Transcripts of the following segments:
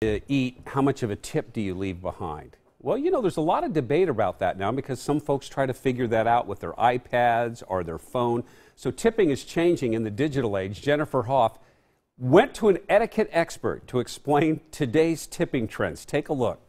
Eat, how much of a tip do you leave behind? Well, you know, there's a lot of debate about that now because some folks try to figure that out with their iPads or their phone. So tipping is changing in the digital age. Jennifer Hoff went to an etiquette expert to explain today's tipping trends. Take a look.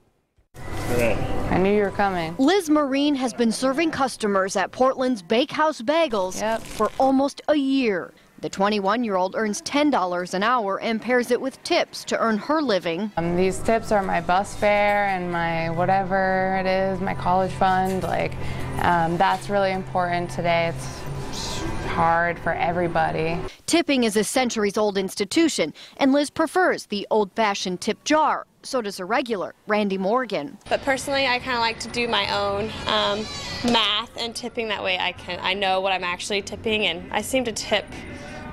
I knew you were coming. Liz Marine has been serving customers at Portland's Bakehouse Bagels for almost a year. The 21-year-old earns $10 an hour and pairs it with tips to earn her living. These tips are my bus fare and my whatever it is, my college fund. That's really important today. It's hard for everybody. Tipping is a centuries-old institution, and Liz prefers the old-fashioned tip jar. So does a regular, Randy Morgan. But personally, I kind of like to do my own math and tipping. That way I know what I'm actually tipping, and I seem to tip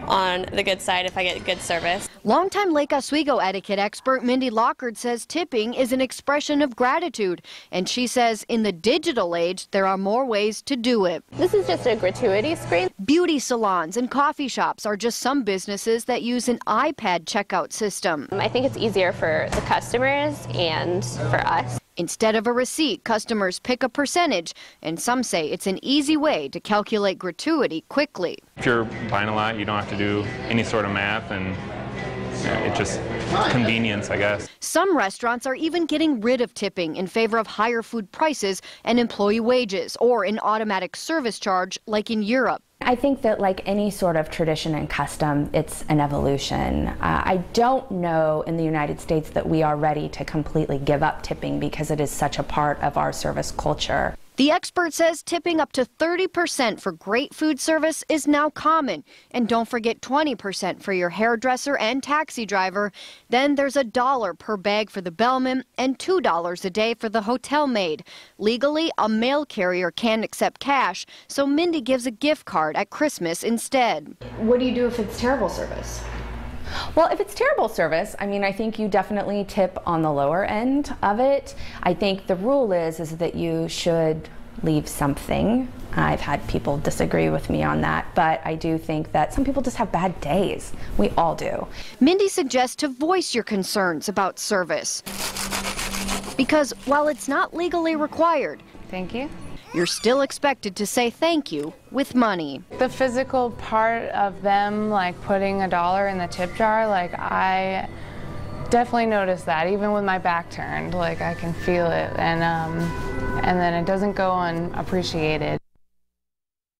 on the good side if I get good service. Longtime Lake Oswego etiquette expert Mindy Lockard says tipping is an expression of gratitude, and she says in the digital age there are more ways to do it. This is just a gratuity screen. Beauty salons and coffee shops are just some businesses that use an iPad checkout system. I think it's easier for the customers and for us. Instead of a receipt, customers pick a percentage, and some say it's an easy way to calculate gratuity quickly. If you're buying a lot, you don't have to do any sort of math, and it's just convenience, I guess. Some restaurants are even getting rid of tipping in favor of higher food prices and employee wages, or an automatic service charge like in Europe. I think that like any sort of tradition and custom, it's an evolution. I don't know in the United States that we are ready to completely give up tipping because it is such a part of our service culture. The expert says tipping up to 30% for great food service is now common. And don't forget 20% for your hairdresser and taxi driver. Then there's $1 per bag for the bellman and $2 a day for the hotel maid. Legally, a mail carrier can't accept cash, so Mindy gives a gift card at Christmas instead. What do you do if it's terrible service? Well, if it's terrible service, I mean, I think you definitely tip on the lower end of it. I think the rule is that you should leave something. I've had people disagree with me on that, but I do think that some people just have bad days. We all do. Mindy suggests to voice your concerns about service. Because while it's not legally required, Thank you. you're still expected to say thank you with money. The physical part of them, like putting $1 in the tip jar, I definitely notice that, even with my back turned, I can feel it, and then it doesn't go unappreciated.